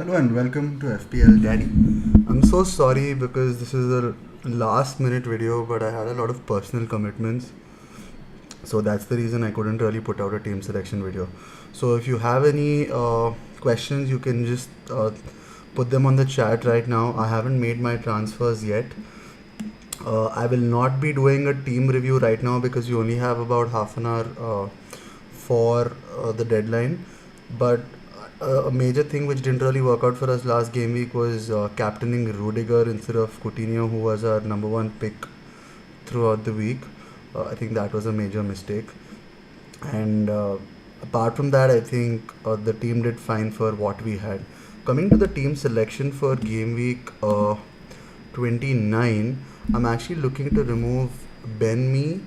Hello and welcome to FPL Daddy. I'm so sorry because this is a last minute video, but I had a lot of personal commitments. So that's the reason I couldn't really put out a team selection video. So if you have any questions, you can just put them on the chat right now. I haven't made my transfers yet. I will not be doing a team review right now because you only have about half an hour for the deadline. But a major thing which didn't really work out for us last game week was captaining Rudiger instead of Coutinho, who was our number one pick throughout the week. I think that was a major mistake. And apart from that, I think the team did fine for what we had. Coming to the team selection for game week 29, I'm actually looking to remove Ben Mee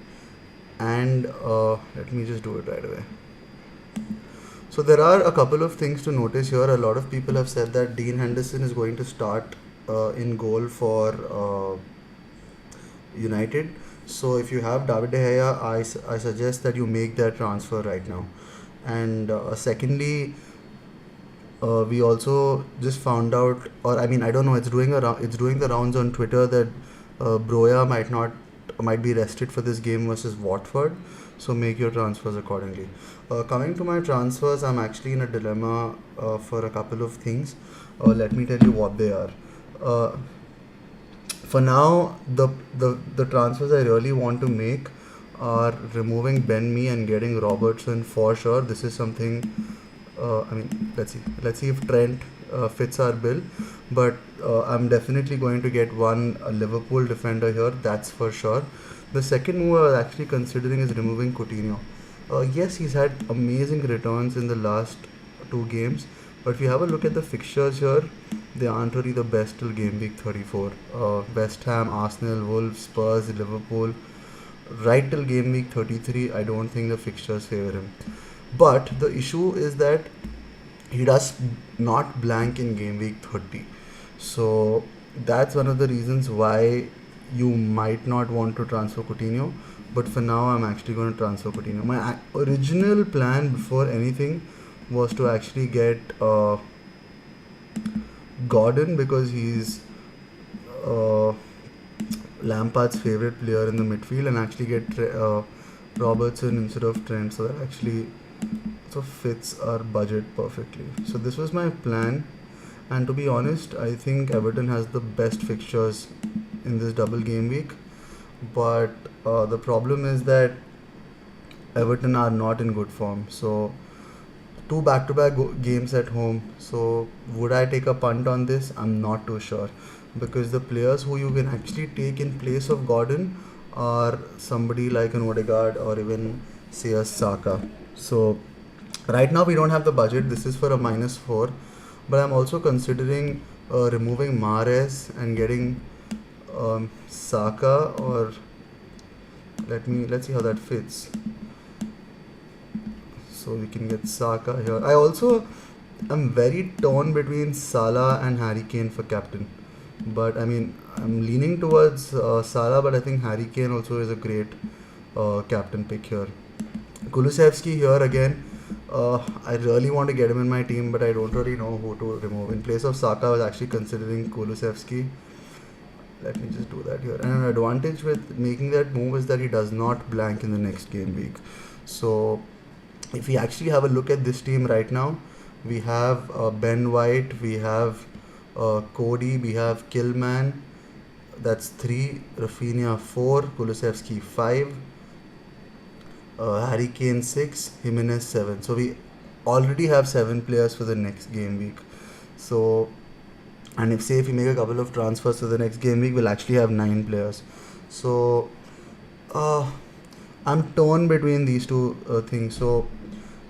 and let me just do it right away. So there are a couple of things to notice here. A lot of people have said that Dean Henderson is going to start in goal for United. So if you have David De Gea, I suggest that you make that transfer right now. And secondly, we also just found out, or I mean, I don't know, it's doing the rounds on Twitter that Broya might be rested for this game versus Watford. So make your transfers accordingly. Coming to my transfers, I'm actually in a dilemma for a couple of things. Let me tell you what they are. For now, the transfers I really want to make are removing Ben Mee and getting Robertson for sure. This is something. I mean, let's see if Trent fits our bill. But I'm definitely going to get one Liverpool defender here. That's for sure. The second move I was actually considering is removing Coutinho. Yes, he's had amazing returns in the last two games, but if you have a look at the fixtures here, they aren't really the best till game week 34. West Ham, Arsenal, Wolves, Spurs, Liverpool. Right till game week 33, I don't think the fixtures favor him. But the issue is that he does not blank in game week 30. So that's one of the reasons why you might not want to transfer Coutinho. But for now, I'm actually going to transfer Coutinho. My original plan before anything was to actually get Gordon because he's Lampard's favorite player in the midfield, and actually get Robertson instead of Trent, so that actually fits our budget perfectly. So this was my plan, and to be honest, I think Everton has the best fixtures in this double game week, but the problem is that Everton are not in good form. So two back-to-back games at home. So would I take a punt on this? I'm not too sure, because the players who you can actually take in place of Gordon are somebody like an Odegaard or even say a Saka. So right now we don't have the budget. This is for a -4, but I'm also considering removing Mahrez and getting Saka, or let's see how that fits. So we can get Saka here. I also am very torn between Salah and Harry Kane for captain, but I mean, I'm leaning towards Salah, but I think Harry Kane also is a great captain pick here. Kulusevski here again. I really want to get him in my team, but I don't really know who to remove. In place of Saka, I was actually considering Kulusevski. Let me just do that here. And an advantage with making that move is that he does not blank in the next game week. So if we actually have a look at this team right now, we have Ben White, we have Cody, we have Killman. That's 3, Rafinha 4, Kulusevski 5, Harry Kane 6, Jimenez 7. So we already have 7 players for the next game week. So, and if we make a couple of transfers for the next game week, we'll actually have 9 players. So I'm torn between these two things. So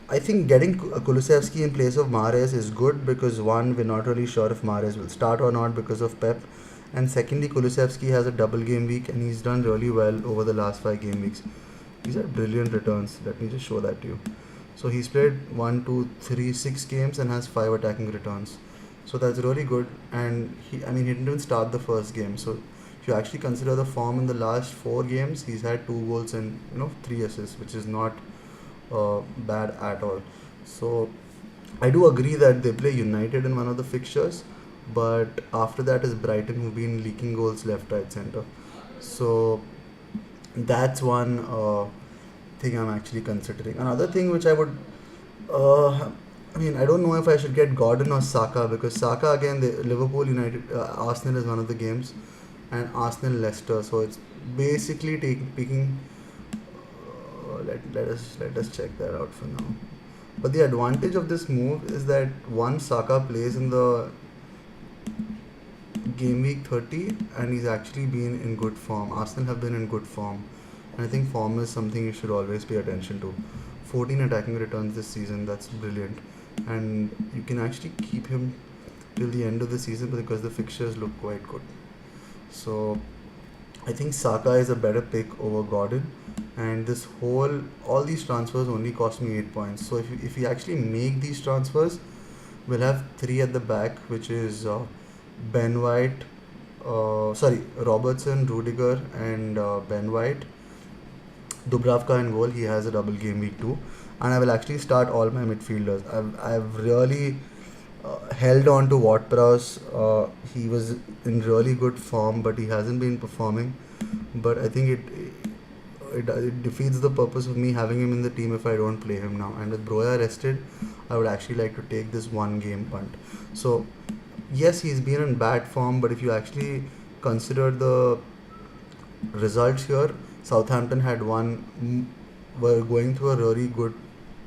I think getting Kulusevski in place of Mahrez is good because one, we're not really sure if Mahrez will start or not because of Pep, and secondly, Kulusevski has a double game week and he's done really well over the last 5 game weeks. These are brilliant returns. Let me just show that to you. So he's played 6 games and has 5 attacking returns. So that's really good. And he didn't even start the first game. So if you actually consider the form in the last 4 games, he's had 2 goals and 3 assists, which is not bad at all. So I do agree that they play United in one of the fixtures, but after that is Brighton, who've been leaking goals left, right, center. So that's one thing I'm actually considering. Another thing which I would, uh, I mean, I don't know if I should get Gordon or Saka, because Saka again, Liverpool United, Arsenal is one of the games, and Arsenal Leicester. So it's basically picking. Let us check that out for now. But the advantage of this move is that one, Saka plays in the game week 30 and he's actually been in good form. Arsenal have been in good form. And I think form is something you should always pay attention to. 14 attacking returns this season, that's brilliant. And you can actually keep him till the end of the season because the fixtures look quite good. So I think Saka is a better pick over Gordon. And all these transfers only cost me 8 points. So if we actually make these transfers, we'll have three at the back, which is Ben White, Robertson, Rudiger, and Ben White. Dubravka in goal, he has a double game week too. And I will actually start all my midfielders. I've really held on to Ward-Prowse. He was in really good form, but he hasn't been performing. But I think it defeats the purpose of me having him in the team if I don't play him now. And with Broya rested, I would actually like to take this one game punt. So yes, he's been in bad form, but if you actually consider the results here, Southampton had were going through a really good,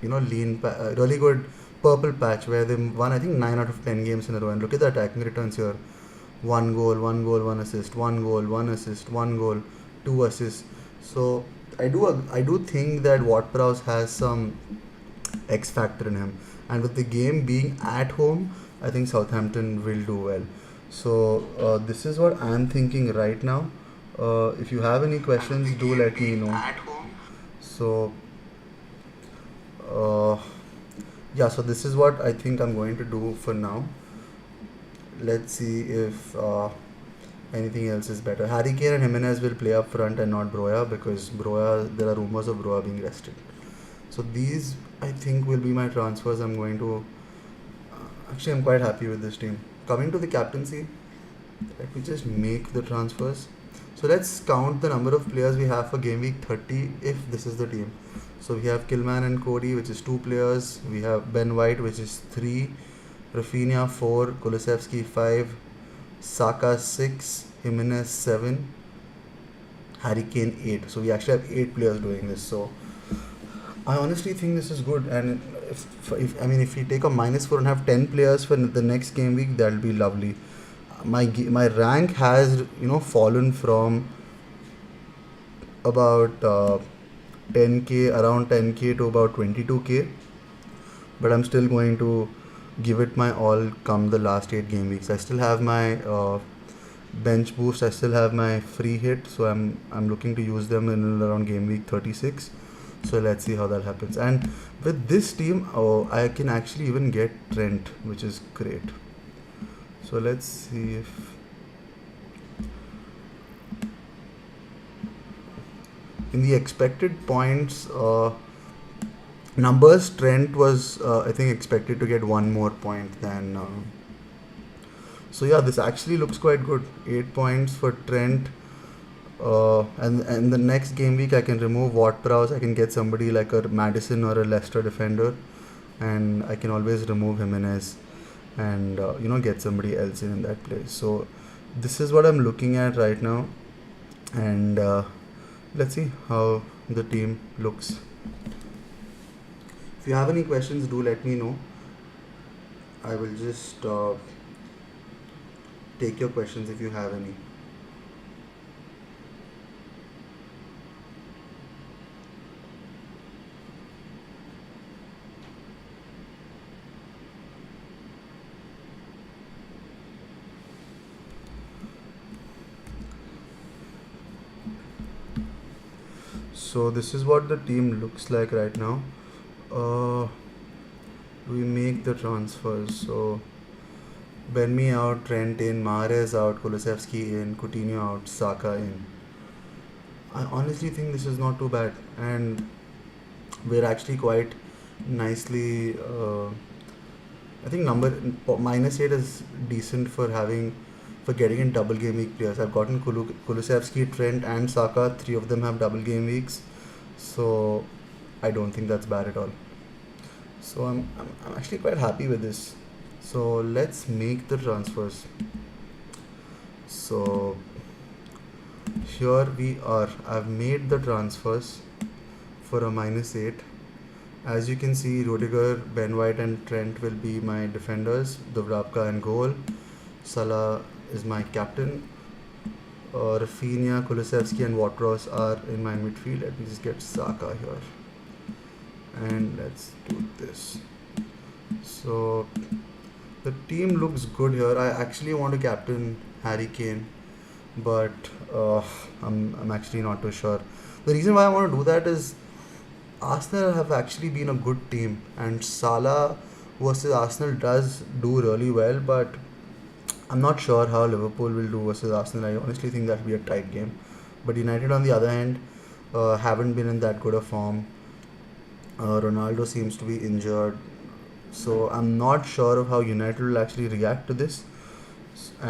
really good purple patch where they won, I think, 9 out of 10 games in a row. And look at the attacking returns here: 1 assist, 1 assist, 2 assists. So I do think that Ward-Prowse has some X factor in him, and with the game being at home, I think Southampton will do well. So this is what I'm thinking right now. If you have any questions, do let me know. So yeah, so this is what I think I'm going to do for now. Let's see if anything else is better. Harry Kane and Jimenez will play up front and not Broya, because there are rumors of Broya being rested. So these, I think, will be my transfers. I'm quite happy with this team. Coming to the captaincy, let me just make the transfers. So let's count the number of players we have for game week 30 if this is the team. So we have Kilman and Cody, which is 2 players. We have Ben White, which is 3. Rafinha 4. Kulusevski 5. Saka 6. Jimenez 7. Harry Kane 8. So we actually have 8 players doing this. So I honestly think this is good. And if we take a -4 and have 10 players for the next game week, that'll be lovely. My rank has fallen from about 10k, around 10k, to about 22k, but I'm still going to give it my all come the last 8 game weeks. I still have my bench boost, I still have my free hit, so I'm looking to use them in around game week 36. So let's see how that happens. And with this team, I can actually even get Trent, which is great. So let's see if in the expected points numbers, Trent was I think expected to get 1 more point than so yeah, this actually looks quite good. 8 points for Trent, and the next game week I can remove Ward-Prowse. I can get somebody like a Madison or a Leicester defender, and I can always remove Jimenez and get somebody else in that place. So this is what I'm looking at right now, and let's see how the team looks. If you have any questions, do let me know. I will just take your questions if you have any. So this is what the team looks like right now. We make the transfers. So Benmi out, Trent in, Mahrez out, Kulusevski in, Coutinho out, Saka in. I honestly think this is not too bad, and we're actually quite nicely I think -8 is decent for getting in double game week players. I've gotten Kulusevski, Trent, and Saka. Three of them have double game weeks, so I don't think that's bad at all. So I'm actually quite happy with this. So let's make the transfers. So here we are. I've made the transfers for a -8. As you can see, Rudiger, Ben White, and Trent will be my defenders. Dubravka in goal. Salah is my captain. Rafinha, Kulusevski, and Ward-Prowse are in my midfield. Let me just get Saka here. And let's do this. So the team looks good here. I actually want to captain Harry Kane, but I'm actually not too sure. The reason why I want to do that is Arsenal have actually been a good team, and Salah versus Arsenal does do really well, but I'm not sure how Liverpool will do versus Arsenal. I honestly think that will be a tight game. But United, on the other hand, haven't been in that good a form. Ronaldo seems to be injured, so I'm not sure of how United will actually react to this.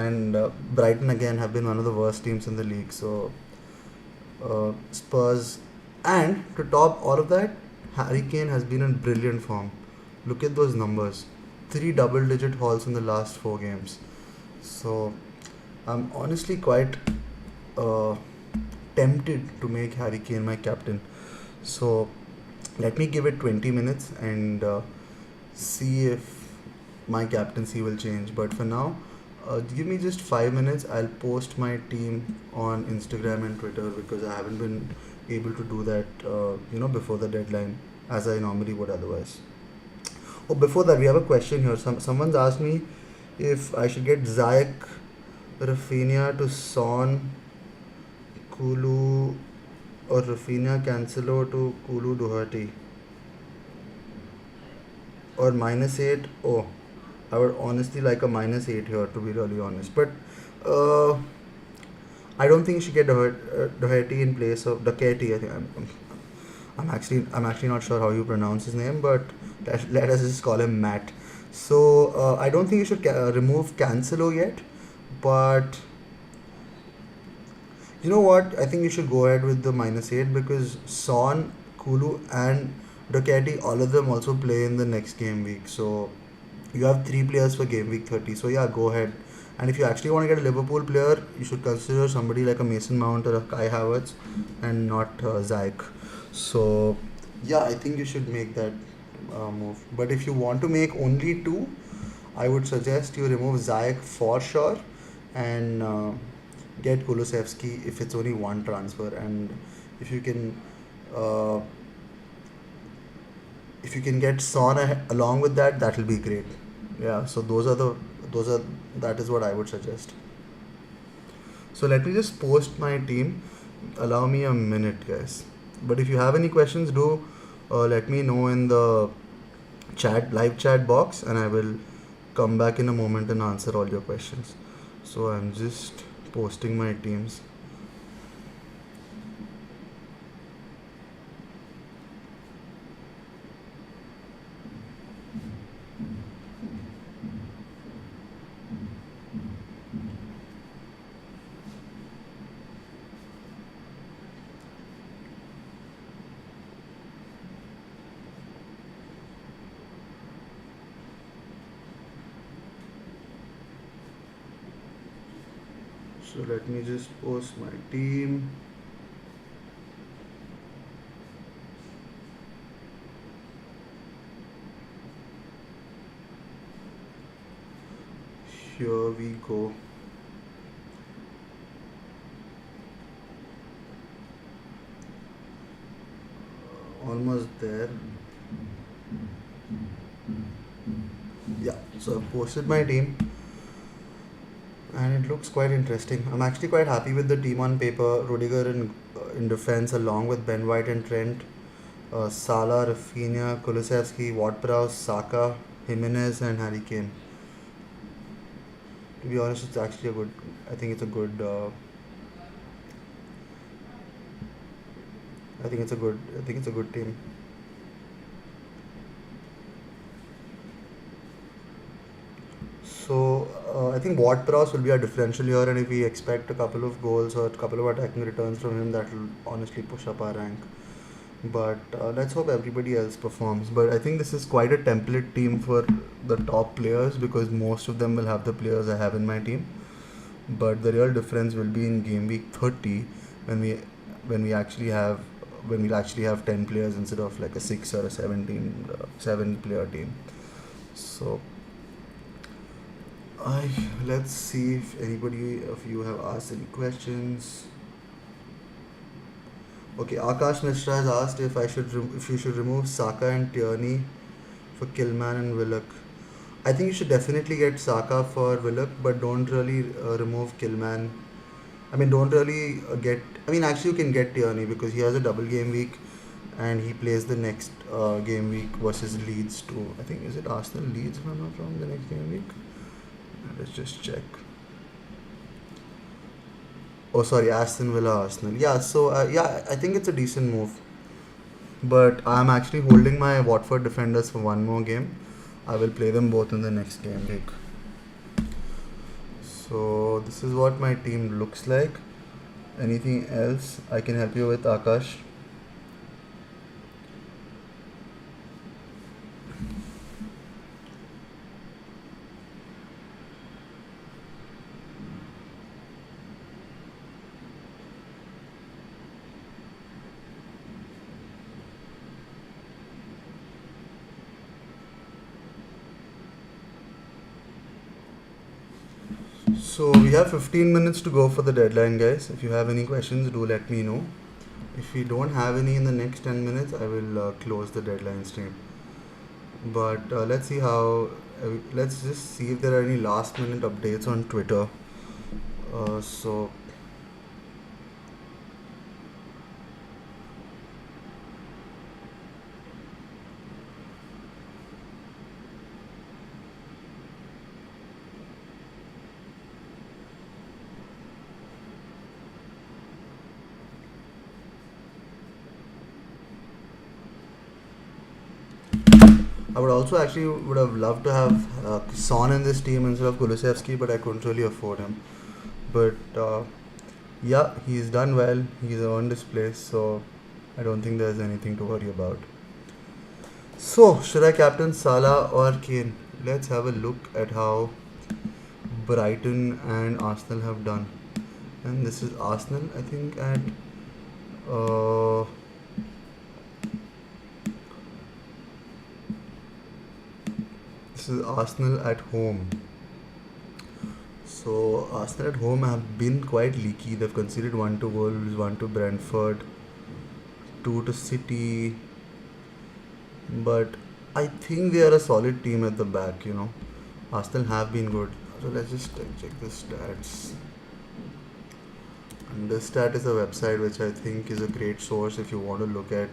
And Brighton again have been one of the worst teams in the league. So Spurs, and to top all of that, Harry Kane has been in brilliant form. Look at those numbers: 3 double-digit hauls in the last 4 games. So I'm honestly quite uh, tempted to make Harry Kane my captain. So let me give it 20 minutes and see if my captaincy will change. But for now, give me just 5 minutes. I'll post my team on Instagram and Twitter because I haven't been able to do that, before the deadline as I normally would otherwise. Oh, before that, we have a question here. Someone's asked me if I should get Ziyech, Rafinha to Son, Kulu, or Rafinha Cancelo to Kulu Doherty, or -8. Oh, I would honestly like a -8 here, to be really honest. But uh, I don't think you should get Doherty in place of Doherty. I think I'm actually not sure how you pronounce his name, but let us just call him Matt. So I don't think you should remove Cancelo yet, but you know what? I think you should go ahead with the -8 because Son, Kulu, and Doherty, all of them also play in the next game week. So you have 3 players for game week 30. So yeah, go ahead. And if you actually want to get a Liverpool player, you should consider somebody like a Mason Mount or a Kai Havertz, and not Ziyech. So yeah, I think you should make that move. But if you want to make only two, I would suggest you remove Ziyech for sure, and get Kulusevski if it's only one transfer. And if you can, uh, get Son along with that, that will be great. Yeah. So that is what I would suggest. So let me just post my team. Allow me a minute, guys. But if you have any questions, do let me know in the live chat box, and I will come back in a moment and answer all your questions. So I'm just posting my teams. So let me just post my team. Here we go. Almost there. Yeah, so I've posted my team, and it looks quite interesting. I'm actually quite happy with the team on paper. Rudiger in defense, along with Ben White and Trent, Salah, Rafinha, Kulusevski, Ward-Prowse, Saka, Jimenez, and Harry Kane. To be honest, it's actually a good. I think it's a good. I think it's a good. I think it's a good team. So I think Watt Prowse will be our differential here, and if we expect a couple of goals or a couple of attacking returns from him, that will honestly push up our rank. But let's hope everybody else performs. But I think this is quite a template team for the top players because most of them will have the players I have in my team. But the real difference will be in game week 30 when we when we actually have when we'll actually have 10 players instead of like a 6 or a 7 player team. So let's see if anybody of you have asked any questions. Okay, Akash Mishra has asked if you should remove Saka and Tierney for Kilman and Willock. I think you should definitely get Saka for Willock, but don't really remove Kilman. I mean, don't really get. I mean, actually, you can get Tierney because he has a double game week, and he plays the next game week versus Leeds too. I think is it Arsenal Leeds if I'm not wrong the next game week. Let's just check. Oh, sorry, Aston Villa Arsenal. Yeah, so yeah, I think it's a decent move. But I'm actually holding my Watford defenders for one more game. I will play them both in the next game week. So this is what my team looks like. Anything else I can help you with, Akash? So we have 15 minutes to go for the deadline, guys. If you have any questions, do let me know. If we don't have any in the next 10 minutes, I will close the deadline stream. But let's see how. Let's just see if there are any last minute updates on Twitter. So I would also actually would have loved to have Son in this team instead of Kulusevski, but I couldn't really afford him. But yeah, he's done well. He's earned his place, so I don't think there's anything to worry about. So, should I captain Salah or Kane? Let's have a look at how Brighton and Arsenal have done. And this is Arsenal, I think, at this is Arsenal at home. So Arsenal at home have been quite leaky. They've conceded 1 to Wolves, 1 to Brentford, 2 to City. But I think they are a solid team at the back, you know. Arsenal have been good. So let's just check the stats. And this stat is a website which I think is a great source if you want to look at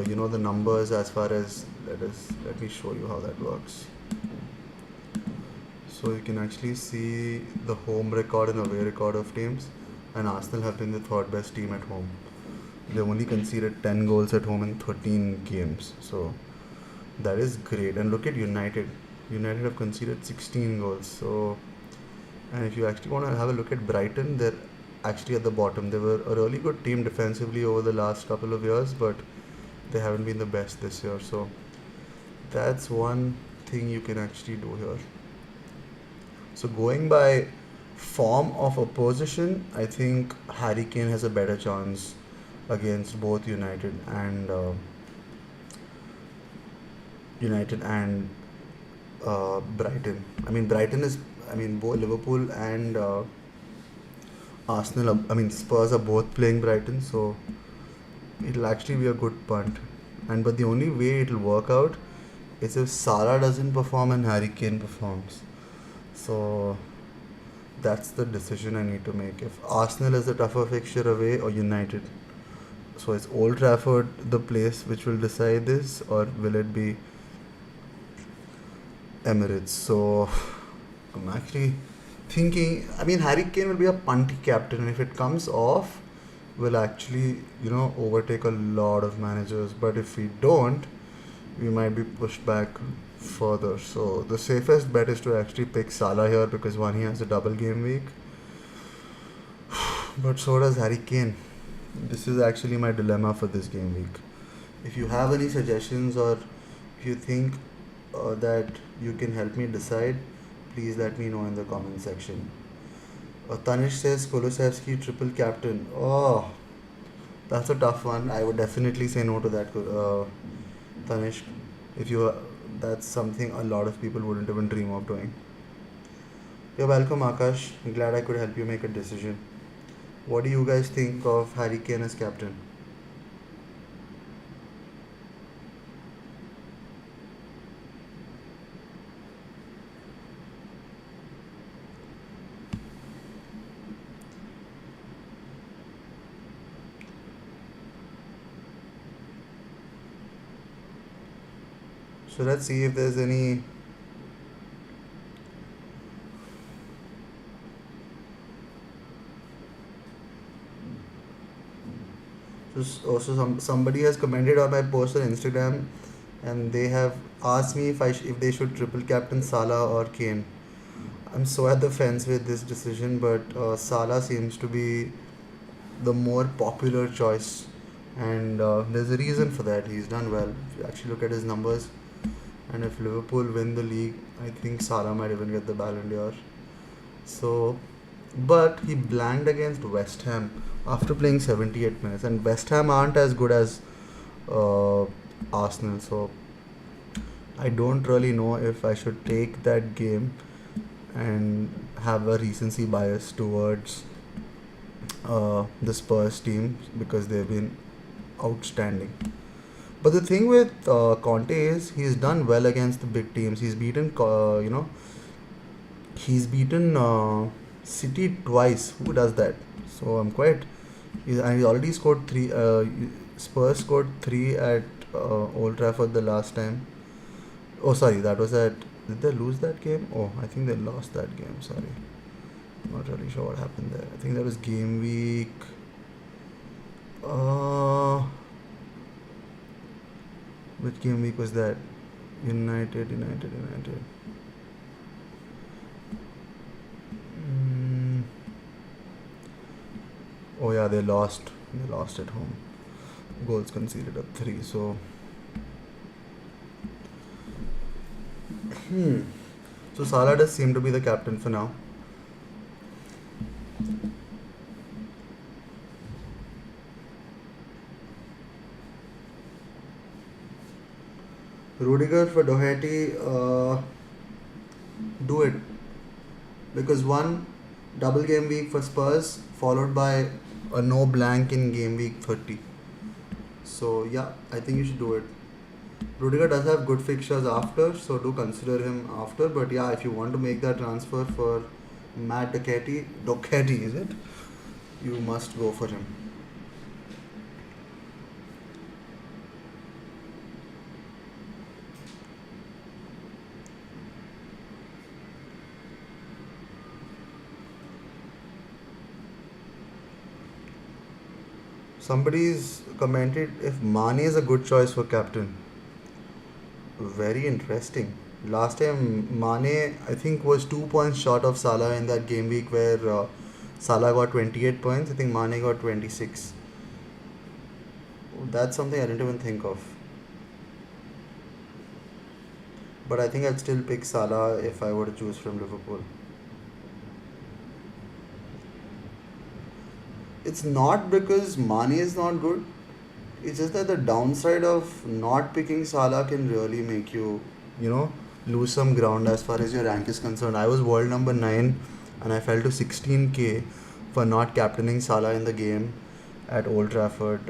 you know, the numbers as far as let me show you how that works. So you can actually see the home record and away record of teams, and Arsenal have been the third best team at home. They only conceded 10 goals at home in 13 games, so that is great. And look at United. United have conceded 16 goals. So, and if you actually want to have a look at Brighton, they're actually at the bottom. They were a really good team defensively over the last couple of years, but they haven't been the best this year. So that's one thing you can actually do here. So going by form of opposition, I think Harry Kane has a better chance against both United and Brighton. I mean, both Liverpool and Arsenal. Spurs are both playing Brighton, so it'll actually be a good punt. But the only way it'll work out is if Salah doesn't perform and Harry Kane performs. So that's the decision I need to make. If Arsenal is a tougher fixture away or United. So is Old Trafford the place which will decide this, or will it be Emirates? So I'm actually thinking, Harry Kane will be a punty captain, and if it comes off, will actually, overtake a lot of managers. But if we don't, we might be pushed back further. So the safest bet is to actually pick Salah here because one, he has a double game week, but so does Harry Kane. This is actually my dilemma for this game week. If you have any suggestions or if you think that you can help me decide, please let me know in the comment section. Tanish says Kulusevski triple captain. Oh, that's a tough one. I would definitely say no to that, Tanish. If you, that's something a lot of people wouldn't even dream of doing. You're welcome, Akash. I'm glad I could help you make a decision. What do you guys think of Harry Kane as captain? So let's see if there's any. Also, somebody has commented on my post on Instagram, and they have asked me if they should triple captain Salah or Kane. I'm so at the fence with this decision, but Salah seems to be the more popular choice, and there's a reason for that. He's done well. If you actually look at his numbers, and if Liverpool win the league, I think Salah might even get the Ballon d'Or. So, but he blanked against West Ham after playing 78 minutes, and West Ham aren't as good as uh, Arsenal. So I don't really know if I should take that game and have a recency bias towards the Spurs team because they've been outstanding. But the thing with Conte is he's done well against the big teams. He's beaten, he's beaten City twice. Who does that? So I'm quite. And he already scored three. Spurs scored three at Old Trafford the last time. Oh, sorry, that was at. Did they lose that game? Oh, I think they lost that game. Sorry, not really sure what happened there. I think that was game week. Which game week was that? United. Oh yeah, they lost. They lost at home. Goals conceded at 3. So, so Salah does seem to be the captain for now. Rudiger for Doherty, do it. Because one double game week for Spurs followed by a no blank in game week 30. So yeah, I think you should do it. Rudiger does have good fixtures after, so do consider him after. But yeah, if you want to make that transfer for Matt Doherty is it? You must go for him. Somebody's commented if Mane is a good choice for captain. Very interesting. Last time Mane, I think, was 2 points short of Salah in that game week where Salah got 28 points. I think Mane got 26. That's something I didn't even think of. But I think I'd still pick Salah if I were to choose from Liverpool. It's not because Mane is not good. It's just that the downside of not picking Salah can really make you, lose some ground as far as your rank is concerned. I was world number 9 and I fell to 16k for not captaining Salah in the game at Old Trafford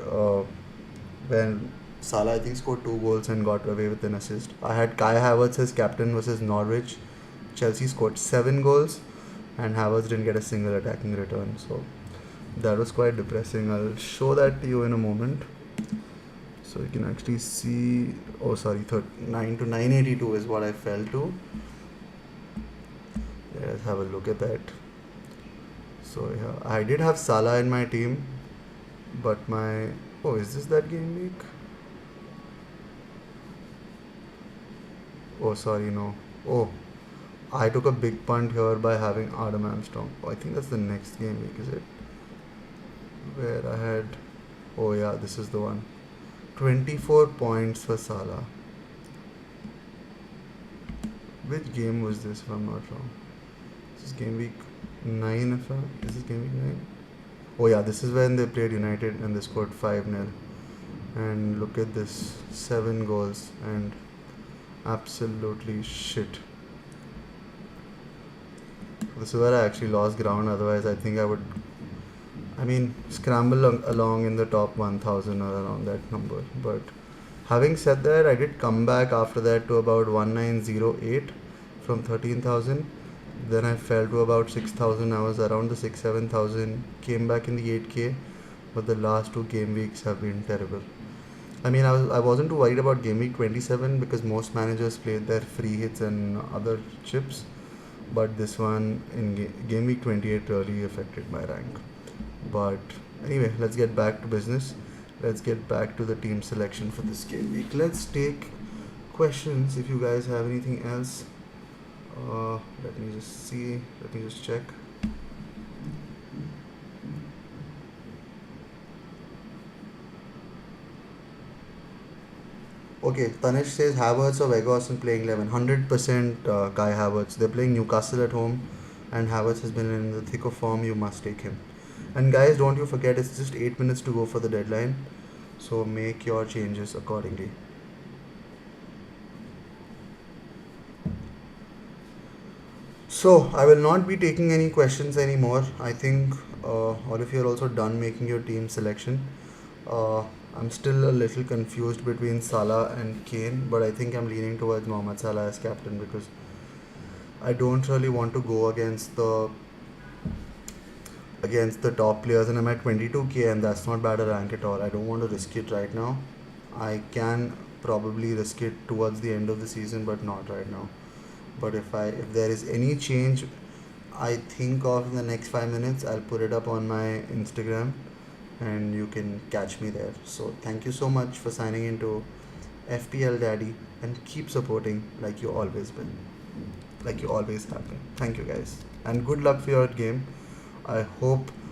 when Salah, I think, scored 2 goals and got away with an assist. I had Kai Havertz as captain versus Norwich. Chelsea scored 7 goals and Havertz didn't get a single attacking return. So that was quite depressing. I'll show that to you in a moment. So you can actually see, 9 to 982 is what I fell to. Let's have a look at that. So yeah, I did have Salah in my team, but is this that game week? Oh, sorry, no. Oh, I took a big punt here by having Adam Armstrong. Oh, I think that's the next game week, is it? Where I had. Oh, yeah, this is the one. 24 points for Salah. Which game was this, if I'm not wrong? This is game week 9, if I. Is this game week 9? Oh, yeah, this is when they played United and they scored 5-0. And look at this, 7 goals and absolutely shit. This is where I actually lost ground. Otherwise, I think I would, scramble along in the top 1000 or around that number. But having said that, I did come back after that to about 1908 from 13,000. Then I fell to about 6,000. I was around the 6-7,000. Came back in the 8K, but the last 2 game weeks have been terrible. I wasn't too worried about game week 27 because most managers played their free hits and other chips, but this one in game week 28 really affected my rank. But anyway, let's get back to business. Let's get back to the team selection for this game week. Let's take questions if you guys have anything else. Let me just see. Let me just check. Okay, Tanish says Havertz or Weghorst in playing 11. 100% Kai Havertz. They're playing Newcastle at home, and Havertz has been in the thick of form. You must take him. And guys, don't you forget, it's just 8 minutes to go for the deadline. So make your changes accordingly. So I will not be taking any questions anymore. I think all of you are also done making your team selection. I'm still a little confused between Salah and Kane, but I think I'm leaning towards Mohamed Salah as captain because I don't really want to go against the top players, and I'm at 22K, and that's not bad a rank at all. I don't want to risk it right now. I can probably risk it towards the end of the season, but not right now. But if there is any change I think of in the next 5 minutes, I'll put it up on my Instagram, and you can catch me there. So thank you so much for signing into FPL Daddy, and keep supporting like you always been, like you always have been. Thank you guys, and good luck for your game. I hope